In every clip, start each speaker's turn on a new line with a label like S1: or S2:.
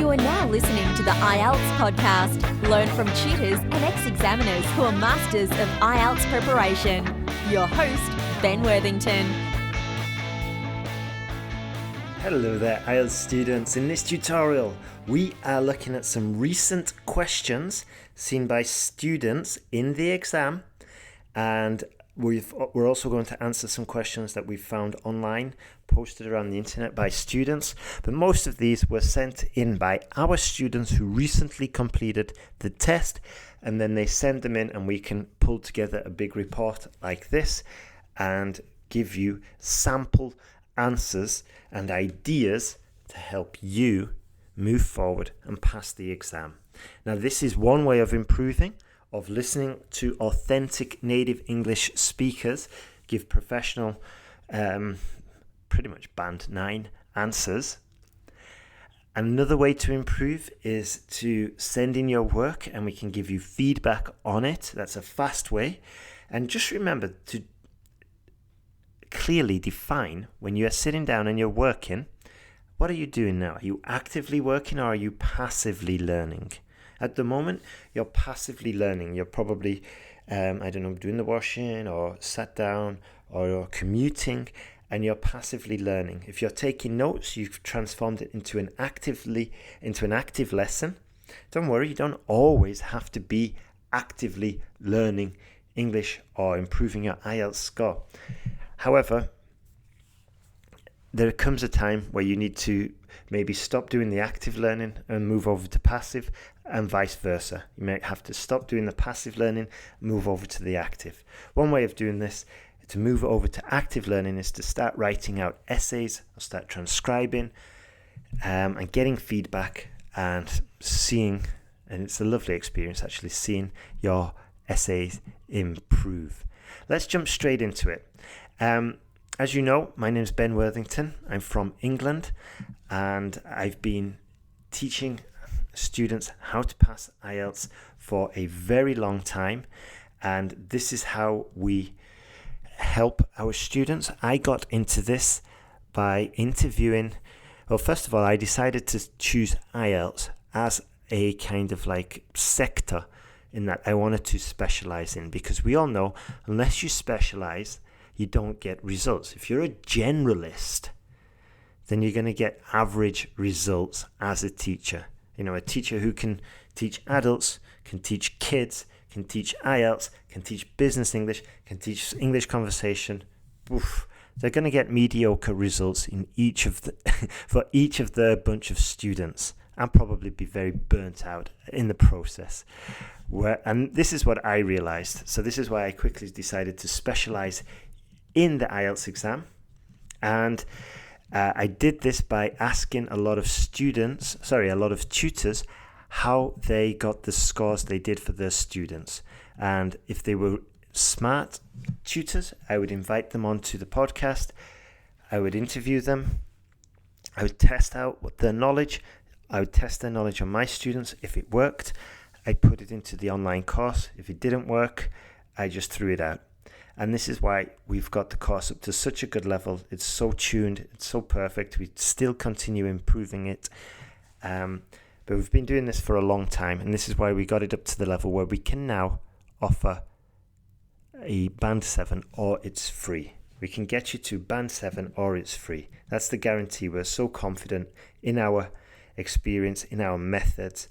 S1: You are now listening to the IELTS podcast. Learn from tutors and ex-examiners who are masters of IELTS preparation. Your host, Ben Worthington.
S2: Hello there, IELTS students. In this tutorial, we are looking at some recent questions seen by students in the exam, and we're also going to answer some questions that we've found online, posted around the internet by students. But most of these were sent in by our students who recently completed the test, and then they send them in, and we can pull together a big report like this and give you sample answers and ideas to help you move forward and pass the exam. Now, this is one way of improving, of listening to authentic native English speakers give professional, pretty much band 9 answers. Another way to improve is to send in your work and we can give you feedback on it. That's a fast way. And just remember to clearly define when you are sitting down and you're working, what are you doing now? Are you actively working or are you passively learning? At the moment, you're passively learning. You're probably, doing the washing or sat down or you're commuting and you're passively learning. If you're taking notes, you've transformed it into an active lesson. Don't worry, you don't always have to be actively learning English or improving your IELTS score. However, there comes a time where you need to maybe stop doing the active learning and move over to passive, and vice versa. You might have to stop doing the passive learning, move over to the active. One way of doing this, to move over to active learning, is to start writing out essays or start transcribing and getting feedback and seeing, and it's a lovely experience actually, seeing your essays improve. Let's jump straight into it. As you know, my name is Ben Worthington. I'm from England and I've been teaching students how to pass IELTS for a very long time, and this is how we help our students. I got into this by interviewing, well, first of all, I decided to choose IELTS as a kind of like sector in that I wanted to specialize in, because we all know unless you specialize, you don't get results. If you're a generalist, then you're going to get average results as a teacher. You know, a teacher who can teach adults, can teach kids, can teach IELTS, can teach business English, can teach English conversation. Oof, they're going to get mediocre results in each of the for each of their bunch of students, and probably be very burnt out in the process. And this is what I realized. So this is why I quickly decided to specialize in the IELTS exam. And I did this by asking a lot of tutors how they got the scores they did for their students. And if they were smart tutors, I would invite them onto the podcast. I would interview them. I would test out their knowledge. I would test their knowledge on my students. If it worked, I put it into the online course. If it didn't work, I just threw it out. And this is why we've got the course up to such a good level. It's so tuned, it's so perfect. We still continue improving it. But we've been doing this for a long time, and this is why we got it up to the level where we can now offer a Band 7 or it's free. We can get you to Band 7 or it's free. That's the guarantee. We're so confident in our experience, in our methods.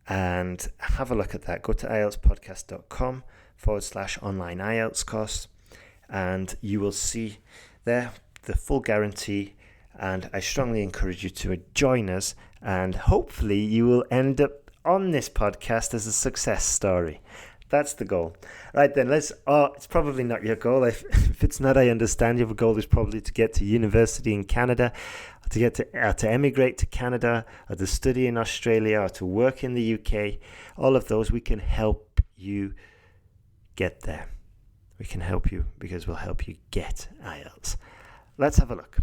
S2: And have a look at that. Go to ieltspodcast.com/online IELTS course, and you will see there the full guarantee. And I strongly encourage you to join us, and hopefully you will end up on this podcast as a success story. That's the goal. Right then, it's probably not your goal. If it's not, I understand. Your goal is probably to get to university in Canada, to get to emigrate to Canada, or to study in Australia, or to work in the UK. All of those, we can help you get there. We can help you because we'll help you get IELTS. Let's have a look.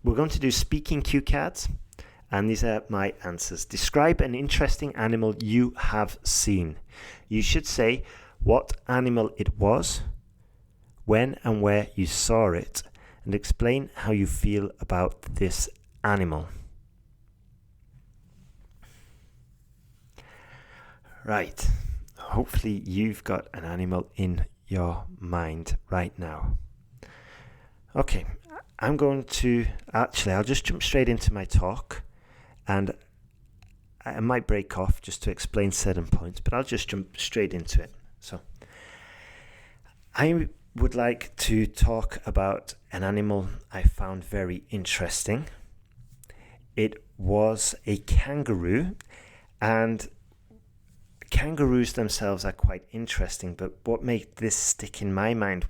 S2: We're going to do speaking cue cards, and these are my answers. Describe an interesting animal you have seen. You should say what animal it was, when and where you saw it, and explain how you feel about this animal. Right. Hopefully you've got an animal in your mind right now. Okay, I'll just jump straight into my talk, and I might break off just to explain certain points, but I'll just jump straight into it. So, I would like to talk about an animal I found very interesting. It was a kangaroo, and kangaroos themselves are quite interesting, but what made this stick in my mind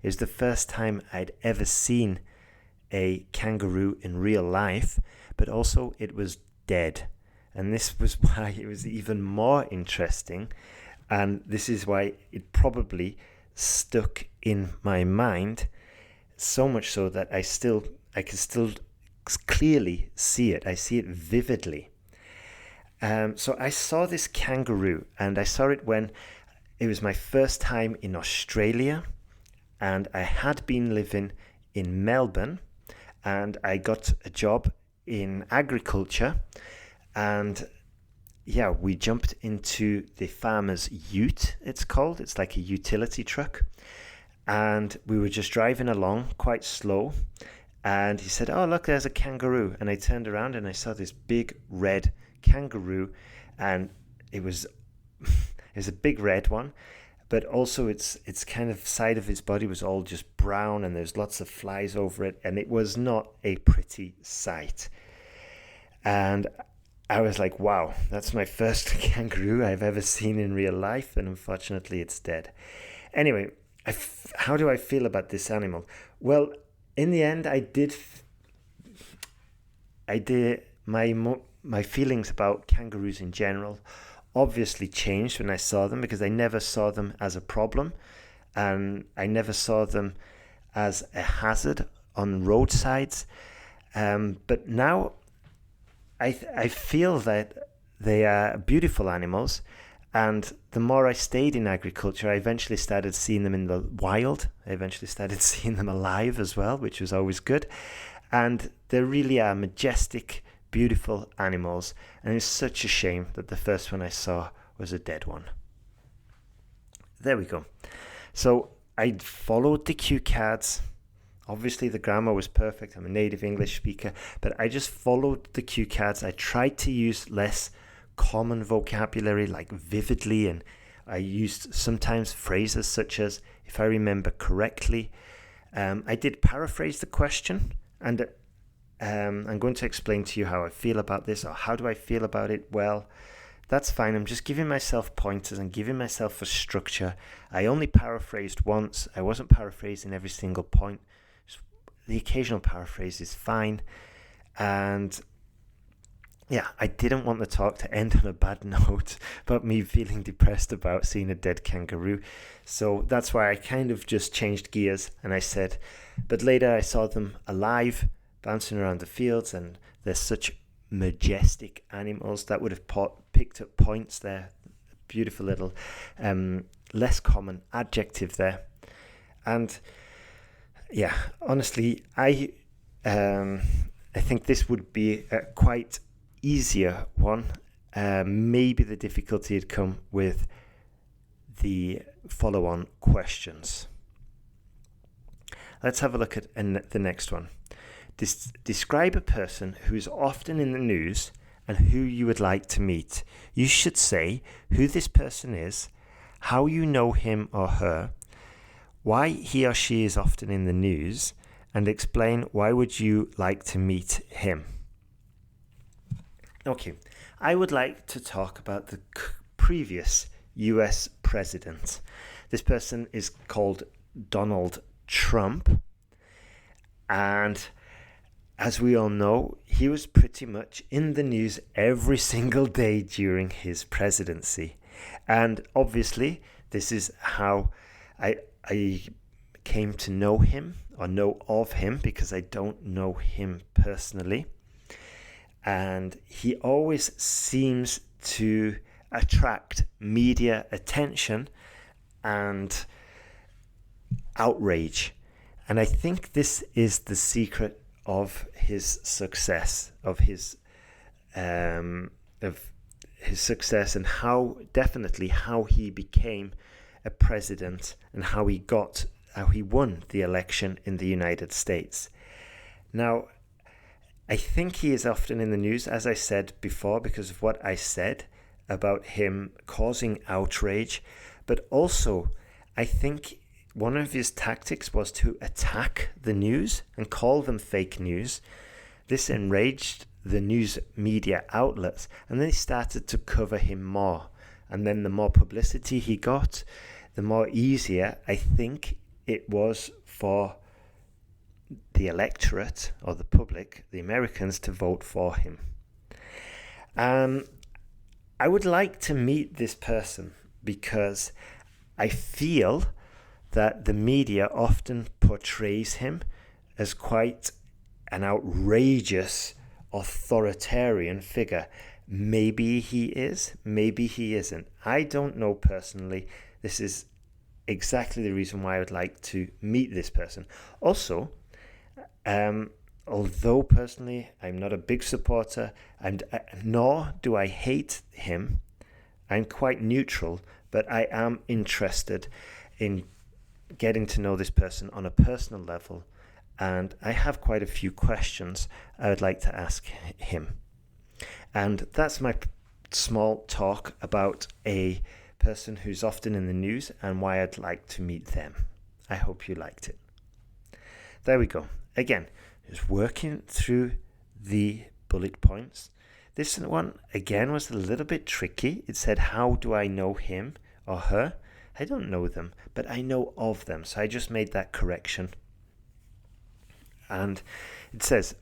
S2: is the first time I'd ever seen a kangaroo in real life, but also it was dead. And this was why it was even more interesting, and this is why it probably stuck in my mind, so much so that I can still clearly see it. I see it vividly. So I saw this kangaroo, and I saw it when it was my first time in Australia, and I had been living in Melbourne, and I got a job in agriculture, and we jumped into the farmer's ute, it's called. It's like a utility truck, and we were just driving along quite slow, and he said, "Oh, look, there's a kangaroo," and I turned around and I saw this big red kangaroo, and it was a big red one, but also its kind of side of its body was all just brown, and there's lots of flies over it, and it was not a pretty sight. And I was like, wow, that's my first kangaroo I've ever seen in real life, and unfortunately it's dead. Anyway, how do I feel about this animal? Well, in the end, my feelings about kangaroos in general obviously changed when I saw them, because I never saw them as a problem, and I never saw them as a hazard on roadsides. But now I feel that they are beautiful animals, and the more I stayed in agriculture, I eventually started seeing them in the wild. I eventually started seeing them alive as well, which was always good. And they really are majestic, beautiful animals, and it's such a shame that the first one I saw was a dead one. There we go. So I followed the cue cards. Obviously the grammar was perfect. I'm a native English speaker, but I just followed the cue cards. I tried to use less common vocabulary like vividly, and I used sometimes phrases such as, if I remember correctly. I did paraphrase the question, and I'm going to explain to you how I feel about this, or how do I feel about it. Well, that's fine. I'm just giving myself pointers and giving myself a structure. I only paraphrased once. I wasn't paraphrasing every single point. The occasional paraphrase is fine. And I didn't want the talk to end on a bad note about me feeling depressed about seeing a dead kangaroo. So that's why I kind of just changed gears, and I said, but later I saw them alive, bouncing around the fields, and they're such majestic animals that would have picked up points there. Beautiful little less common adjective there. And honestly, I think this would be a quite easier one. Maybe the difficulty had come with the follow-on questions. Let's have a look at the next one. Describe a person who is often in the news and who you would like to meet. You should say who this person is, how you know him or her, why he or she is often in the news, and explain why would you like to meet him. Okay, I would like to talk about the previous US president. This person is called Donald Trump, and as we all know, he was pretty much in the news every single day during his presidency. And obviously, this is how I came to know him, or know of him, because I don't know him personally. And he always seems to attract media attention and outrage. And I think this is the secret of his success, of his his success and how he became a president and how he won the election in the United States. Now, I think he is often in the news, as I said before, because of what I said about him causing outrage, but also I think one of his tactics was to attack the news and call them fake news. This enraged the news media outlets, and they started to cover him more. And then the more publicity he got, the more easier I think it was for the electorate or the public, the Americans, to vote for him. I would like to meet this person because I feel that the media often portrays him as quite an outrageous authoritarian figure. Maybe he is, maybe he isn't. I don't know personally. This is exactly the reason why I would like to meet this person. Also, although personally I'm not a big supporter, nor do I hate him, I'm quite neutral, but I am interested in getting to know this person on a personal level, and I have quite a few questions I would like to ask him. And that's my small talk about a person who's often in the news and why I'd like to meet them. I hope you liked it. There we go. Again, just working through the bullet points. This one, again, was a little bit tricky. It said, how do I know him or her? I don't know them, but I know of them. So I just made that correction. And it says,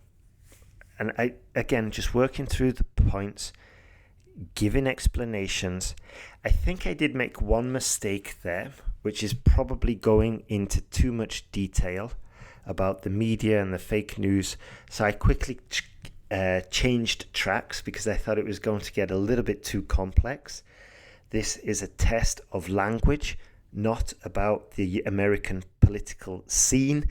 S2: and I, again, just working through the points, giving explanations. I think I did make one mistake there, which is probably going into too much detail about the media and the fake news. So I quickly changed tracks because I thought it was going to get a little bit too complex. This is a test of language, not about the American political scene.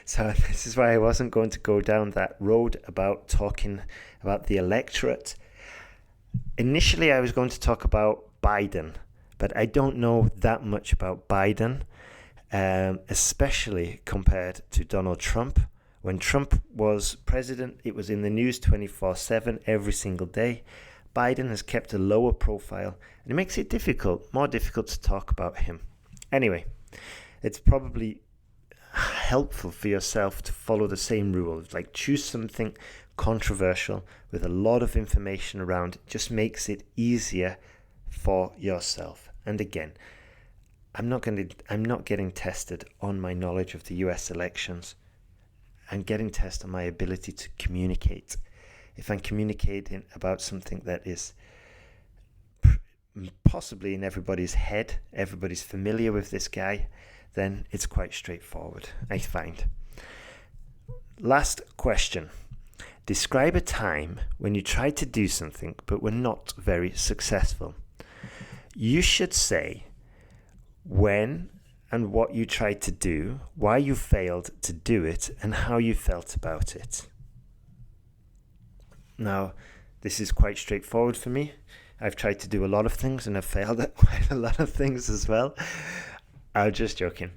S2: So this is why I wasn't going to go down that road about talking about the electorate. Initially, I was going to talk about Biden, but I don't know that much about Biden, especially compared to Donald Trump. When Trump was president, it was in the news 24/7 every single day. Biden has kept a lower profile, and it makes it more difficult to talk about him. Anyway, it's probably helpful for yourself to follow the same rules, like choose something controversial with a lot of information around. It just makes it easier for yourself. And again, I'm not getting tested on my knowledge of the US elections. I'm getting tested on my ability to communicate. If I'm communicating about something that is possibly in everybody's head, everybody's familiar with this guy, then it's quite straightforward, I find. Last question. Describe a time when you tried to do something but were not very successful. You should say when and what you tried to do, why you failed to do it, and how you felt about it. Now, this is quite straightforward for me. I've tried to do a lot of things and I've failed at quite a lot of things as well. I'm just joking.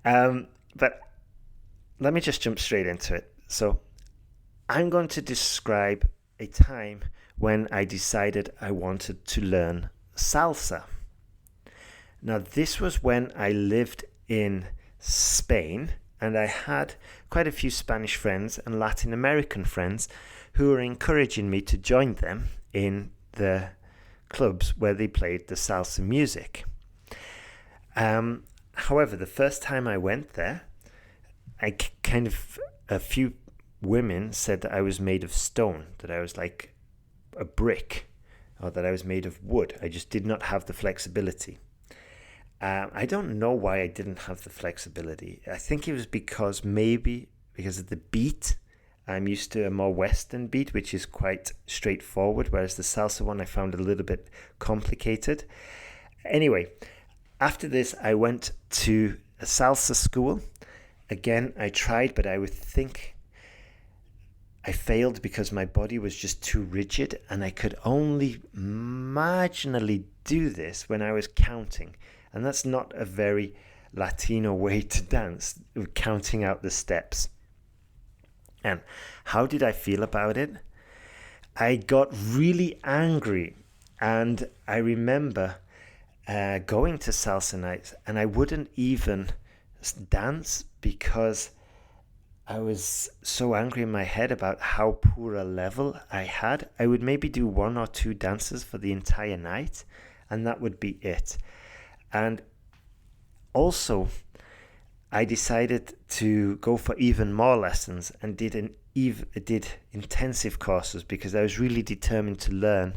S2: But let me just jump straight into it. So I'm going to describe a time when I decided I wanted to learn salsa. Now, this was when I lived in Spain, and I had quite a few Spanish friends and Latin American friends who were encouraging me to join them in the clubs where they played the salsa music. However, the first time I went there, a few women said that I was made of stone, that I was like a brick, or that I was made of wood. I just did not have the flexibility. I don't know why I didn't have the flexibility. I think it was because of the beat. I'm used to a more Western beat, which is quite straightforward, whereas the salsa one I found a little bit complicated. Anyway, after this, I went to a salsa school. Again, I tried, but I I failed because my body was just too rigid, and I could only marginally do this when I was counting. And that's not a very Latino way to dance, counting out the steps. And how did I feel about it? I got really angry, and I remember going to salsa nights, and I wouldn't even dance because I was so angry in my head about how poor a level I had. I would maybe do 1 or 2 dances for the entire night, and that would be it. And also, I decided to go for even more lessons and did intensive courses because I was really determined to learn.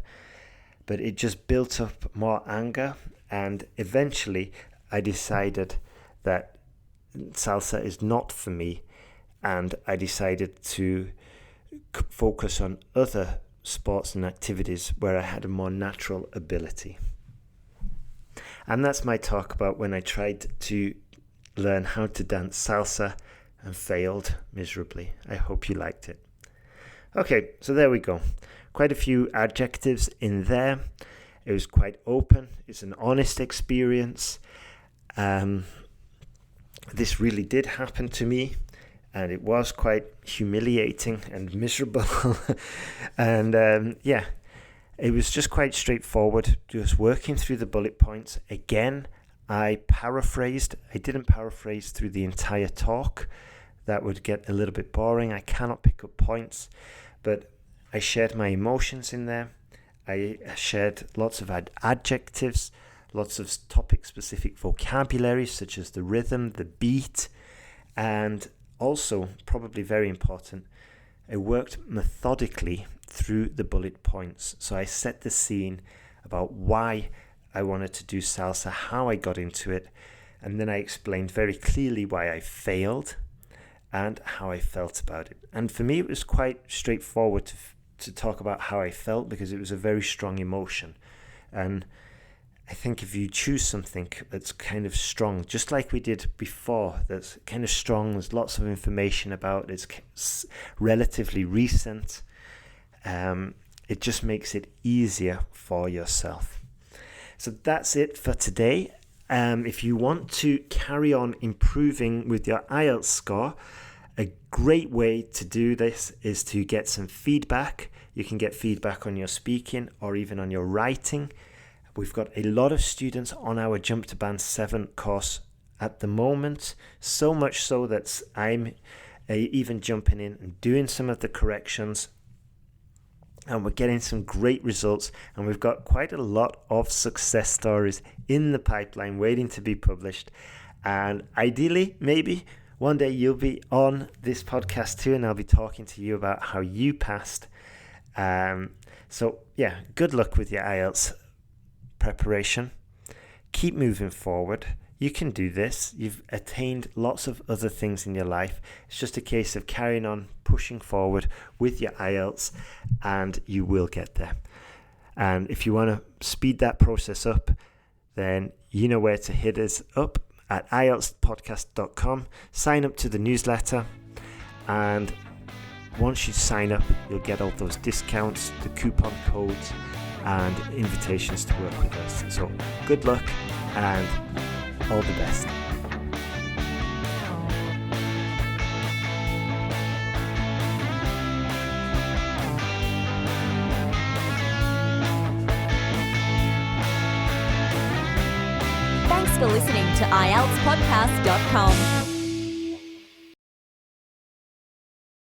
S2: But it just built up more anger, and eventually I decided that salsa is not for me. And I decided to focus on other sports and activities where I had a more natural ability. And that's my talk about when I tried to learn how to dance salsa and failed miserably. I hope you liked it. Okay, so there we go. Quite a few adjectives in there. It was quite open. It's an honest experience. This really did happen to me. And it was quite humiliating and miserable. And it was just quite straightforward, just working through the bullet points. Again, I paraphrased. I didn't paraphrase through the entire talk. That would get a little bit boring. I cannot pick up points. But I shared my emotions in there. I shared lots of adjectives, lots of topic-specific vocabulary, such as the rhythm, the beat, and also, probably very important, I worked methodically through the bullet points. So I set the scene about why I wanted to do salsa, how I got into it, and then I explained very clearly why I failed and how I felt about it. And for me, it was quite straightforward to talk about how I felt because it was a very strong emotion. And I think if you choose something that's kind of strong, just like we did before, that's kind of strong, there's lots of information about, it's relatively recent, it just makes it easier for yourself. So that's it for today. If you want to carry on improving with your IELTS score, a great way to do this is to get some feedback. You can get feedback on your speaking or even on your writing. We've got a lot of students on our Jump to Band 7 course at the moment, so much so that I'm even jumping in and doing some of the corrections, and we're getting some great results, and we've got quite a lot of success stories in the pipeline waiting to be published. And ideally, maybe one day you'll be on this podcast too, and I'll be talking to you about how you passed. So yeah, good luck with your IELTS preparation. Keep moving forward. You can do this. You've attained lots of other things in your life. It's just a case of carrying on, pushing forward with your IELTS, and you will get there. And if you want to speed that process up, then you know where to hit us up at IELTSpodcast.com. Sign up to the newsletter, and once you sign up, you'll get all those discounts, the coupon codes, and invitations to work with us. So good luck and all the best.
S1: Thanks for listening to IELTSpodcast.com.